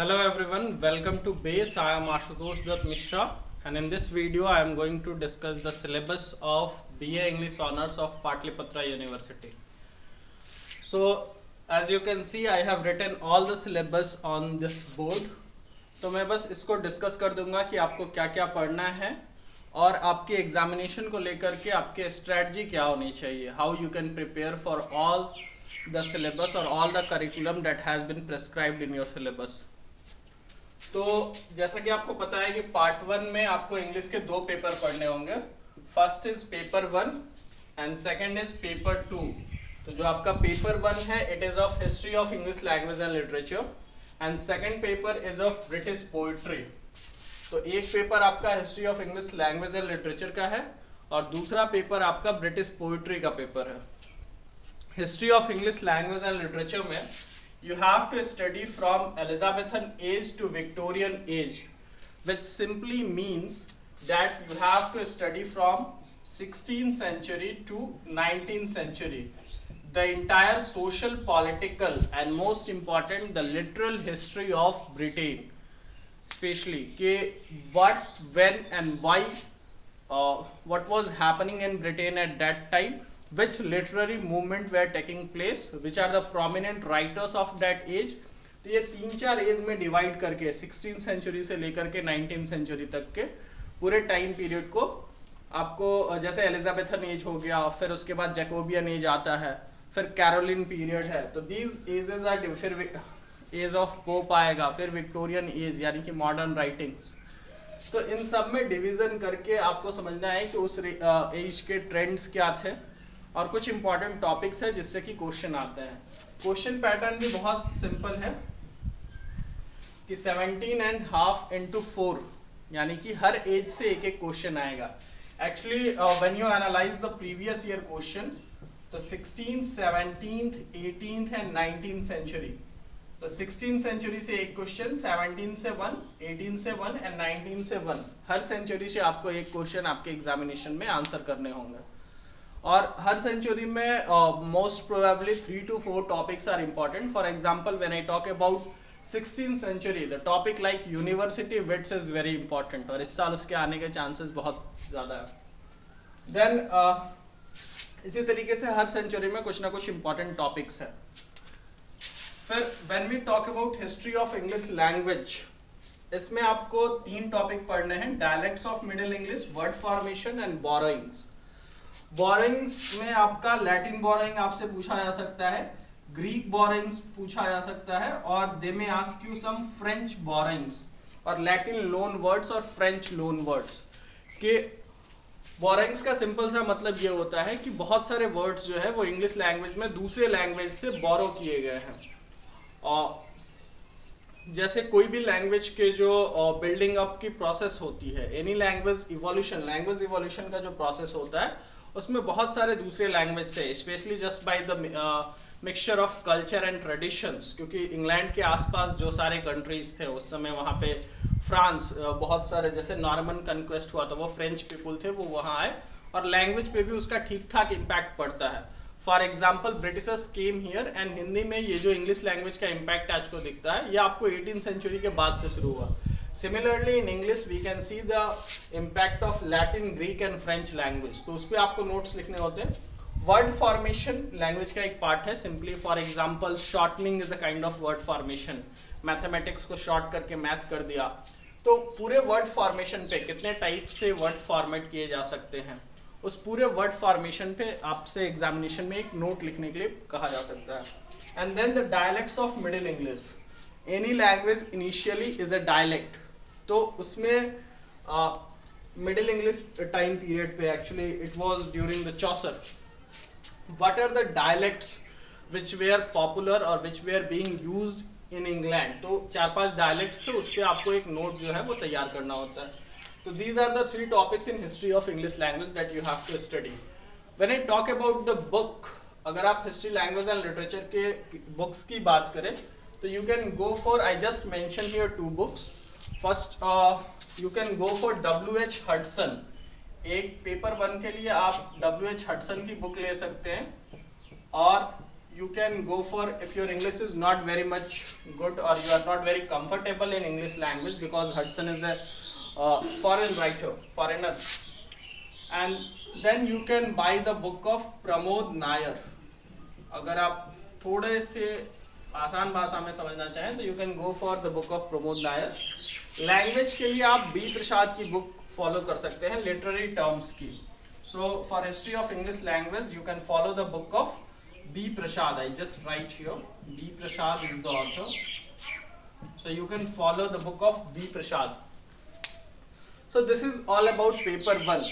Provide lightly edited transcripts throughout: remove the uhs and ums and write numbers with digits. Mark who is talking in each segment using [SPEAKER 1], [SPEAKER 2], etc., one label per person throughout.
[SPEAKER 1] Hello everyone, welcome to BASE. I am Ashutosh Dutt Mishra, and in this video I am going to discuss the syllabus of BA English Honours of Patlipatra University. So as you can see, I have written all the syllabus on this board. तो मैं बस इसको discuss कर दूंगा कि आपको क्या क्या पढ़ना है और आपके एग्जामिनेशन को लेकर के आपके स्ट्रेटजी क्या होनी चाहिए, how you can prepare for all the syllabus और all the curriculum that has been prescribed in your syllabus. तो जैसा कि आपको पता है कि पार्ट 1 में आपको इंग्लिश के दो पेपर पढ़ने होंगे. First is paper 1 and second is paper 2. तो जो आपका पेपर 1 है it is of history of English language and literature and second paper is of British poetry. तो एक पेपर आपका history of English language and literature का है और दूसरा पेपर आपका ब्रिटिश पोइट्री का पेपर है. History of English language and literature में you have to study from Elizabethan age to Victorian age, which simply means that you have to study from 16th century to 19th century, the entire social, political and most important the literal history of Britain, especially what, when and why, what was happening in Britain at that time, which literary movement were taking place, which are the prominent writers of that age. तो ये 3-4 as में divide करके 16th century से लेकर के 19th century तक के पूरे टाइम पीरियड को आपको, जैसे एलिजाबेथन एज हो गया, फिर उसके बाद जैकोबियन एज आता है, फिर कैरोलिन पीरियड है. तो दीज एजेस आर, फिर एज ऑफ पोप आएगा, फिर विक्टोरियन एज यानी कि मॉडर्न राइटिंग्स. तो इन सब में डिवीजन करके आपको समझना है कि उस एज के ट्रेंड्स क्या थे और कुछ इंपॉर्टेंट टॉपिक्स है जिससे कि क्वेश्चन आते हैं. क्वेश्चन पैटर्न भी बहुत सिंपल है कि 17.5 into 4 यानी कि हर एज से एक एक क्वेश्चन आएगा. Actually when you analyse the previous year question, तो 16th, 17th, 18th and 19th century, तो 16th सेंचुरी से एक क्वेश्चन, 17th से 1, 18th से 1 एंड 19th से 1. हर सेंचुरी से आपको एक क्वेश्चन आपके एग्जामिनेशन में आंसर करने होंगे. और हर सेंचुरी में most probably 3 to 4 topics are important. For example when I talk about 16th century, the topic like university wits is very important और इस साल उसके आने के चांसेस बहुत ज़्यादा है. देन इसी तरीके से हर सेंचुरी में कुछ ना कुछ इंपॉर्टेंट टॉपिक्स है. फिर when we talk about history of English language, इसमें आपको 3 टॉपिक पढ़ने हैं: dialects of middle English, word formation and borrowings. Borrowings में आपका लैटिन बोरोइंग आपसे पूछा जा सकता है, ग्रीक बोरोइंग्स पूछा जा सकता है और they may ask you some French borrowings और लैटिन लोन वर्ड्स और फ्रेंच लोन वर्ड्स. के बोरोइंग्स का सिंपल सा मतलब ये होता है कि बहुत सारे वर्ड्स जो है वो इंग्लिश लैंग्वेज में दूसरे लैंग्वेज से बोरो किए गए हैं. और जैसे कोई भी लैंग्वेज के जो बिल्डिंग अप की प्रोसेस होती है, एनी लैंग्वेज इवोल्यूशन का जो प्रोसेस होता है उसमें बहुत सारे दूसरे लैंग्वेज से, specially just by the mixture of culture and traditions, क्योंकि इंग्लैंड के आसपास जो सारे कंट्रीज थे उस समय, वहाँ पे फ्रांस, बहुत सारे, जैसे नॉर्मन कन्क्वेस्ट हुआ तो वो फ्रेंच पीपुल थे, वो वहाँ आए और लैंग्वेज पे भी उसका ठीक ठाक इम्पैक्ट पड़ता है. For example Britishers came here and Hindi में ये जो इंग्लिश लैंग्वेज का इम्पैक्ट आज को दिखता है ये आपको 18th सेंचुरी के बाद से शुरू हुआ. Similarly in English we can see the impact of Latin, Greek and French language. तो उस पर आपको नोट्स लिखने होते हैं. वर्ड फॉर्मेशन लैंग्वेज का एक पार्ट है. Simply for example shortening is a kind of word formation. Mathematics को शॉर्ट करके मैथ कर दिया. तो पूरे वर्ड फॉर्मेशन पे कितने टाइप से वर्ड फॉर्मेट किए जा सकते हैं, उस पूरे वर्ड फॉर्मेशन पे आपसे एग्जामिनेशन में एक नोट लिखने के लिए कहा जा सकता है. And then the dialects of middle English. Any language initially is a dialect. तो उसमें मिडिल इंग्लिश टाइम पीरियड पे, actually it was during the Chaucer, what are the dialects which were popular और which were being used in England. तो 4-5 dialects थे, उस पर आपको एक नोट जो है वो तैयार करना होता है. तो these are the 3 topics in history of English language that you have to study. When I talk about the book, अगर आप हिस्ट्री लैंग्वेज एंड लिटरेचर के बुक्स की बात करें तो you can go for, I just mention here 2 books. First you can go for W.H. Hudson. एक paper 1 के लिए आप W.H. हडसन की बुक ले सकते हैं. और you can go for, if your English is not very much good or you are not very comfortable in English language, because Hudson is a foreign writer, foreigner, and then you can buy the book of Pramod Nair. अगर आप थोड़े से आसान भाषा में समझना चाहें तो you can go for the book of Pramod Nair. Language के लिए आप बी प्रसाद की बुक फॉलो कर सकते हैं, लिटरेरी टर्म्स की. So for history of English language you can follow the book of B Prasad. I just write here, B Prasad is the author. So you can follow the book of B Prasad. So this is all about paper 1,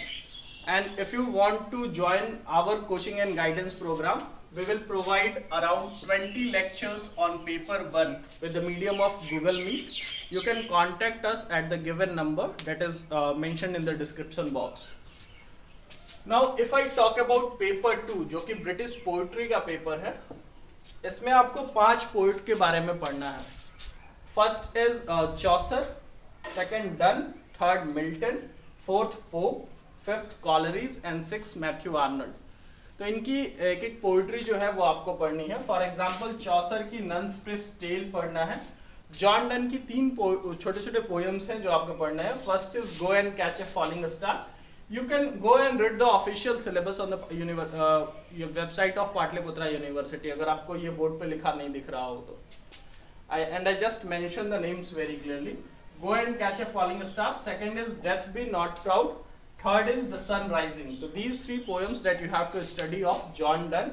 [SPEAKER 1] and if you want to join our coaching and guidance program, we will provide around 20 lectures on paper 1 with the medium of Google Meet. You can contact us at the given number that is mentioned in the description box. Now if I talk about paper 2, जो कि British poetry का paper है, इसमें आपको 5 poet के बारे में पढ़ना है. First is Chaucer, second done, third Milton, fourth pope, fifth Coleridge and six Matthew Arnold. तो इनकी एक एक पोइट्री जो है वो आपको पढ़नी है. फॉर एग्जांपल चॉसर की नन्स प्रिस्ट टेल पढ़ना है. जॉन डन की 3 छोटे छोटे पोएम्स हैं जो आपको पढ़ना है. First is go and catch a falling star. You can go and read the official syllabus on the website of Pataliputra university, अगर आपको ये बोर्ड पे लिखा नहीं दिख रहा हो तो. I just mentioned the names very clearly. Go and catch a falling star. Second is Death Be Not Proud. Third is The Sun Rising. So these 3 poems that you have to study of John Donne.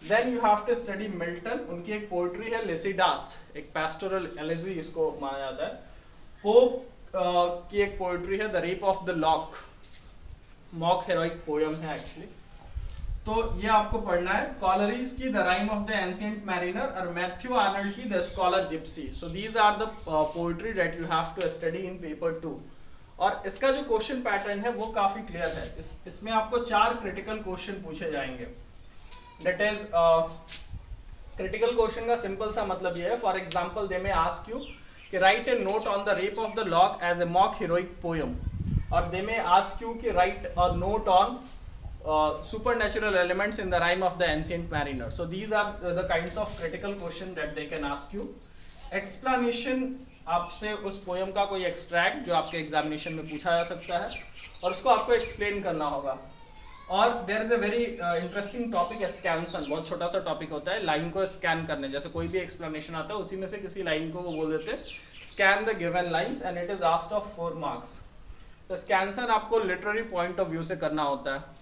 [SPEAKER 1] Then you have to study Milton. उनकी एक poetry है Lycidas, एक pastoral elegy इसको माना जाता है. Pope की एक पोएट्री है The Rape of the Lock, mock heroic poem है actually. तो ये आपको पढ़ना है. कॉलरीज की the rime of the ancient mariner और मैथ्यू आर्नल्ड की the scholar gipsy. So these are the poetry that you have to study in paper 2. और इसका जो क्वेश्चन पैटर्न है वो काफी क्लियर है. इसमें आपको 4 क्रिटिकल क्वेश्चन पूछे जाएंगे. दैट इज क्रिटिकल क्वेश्चन का सिंपल सा मतलब ये है. For example they may ask you कि write a note on the rape of the lock as a mock heroic poem, और दे में आस्क यू कि write a note on supernatural elements in the rhyme of the ancient mariner. So these are the kinds of critical question that they can ask you. Explanation, आपसे उस poem का कोई extract जो आपके examination में पूछा जा सकता है और उसको आपको एक्सप्लेन करना होगा. और there is a very interesting topic scansion. बहुत छोटा सा टॉपिक होता है, लाइन को स्कैन करने. जैसे कोई भी एक्सप्लेनेशन आता है उसी में से किसी लाइन को वो बोल देते हैं scan the given lines and it is asked of 4 marks. तो स्कैनसन आपको लिटरेरी पॉइंट ऑफ व्यू से करना होता है.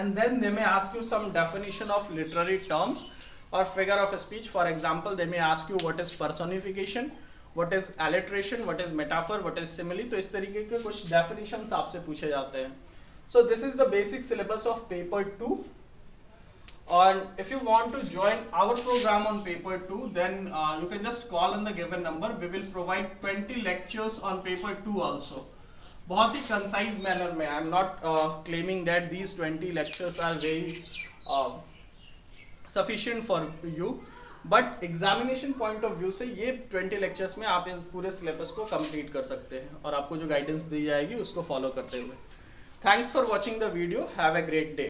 [SPEAKER 1] And then they may ask you some definition of literary terms or figure of speech. For example, they may ask you what is personification, what is alliteration, what is metaphor, what is simile. तो इस तरीके के कुछ definitions आपसे पूछे जाते हैं. So this is the basic syllabus of paper 2. And if you want to join our program on paper 2, then you can just call on the given number. We will provide 20 lectures on paper 2 also. बहुत ही concise manner में. I am not claiming that these 20 lectures are very sufficient for you, but examination point of view से ये 20 lectures में आप इन पूरे syllabus को complete कर सकते हैं और आपको जो गाइडेंस दी जाएगी उसको फॉलो करते हुए. Thanks for watching the video. Have a great day.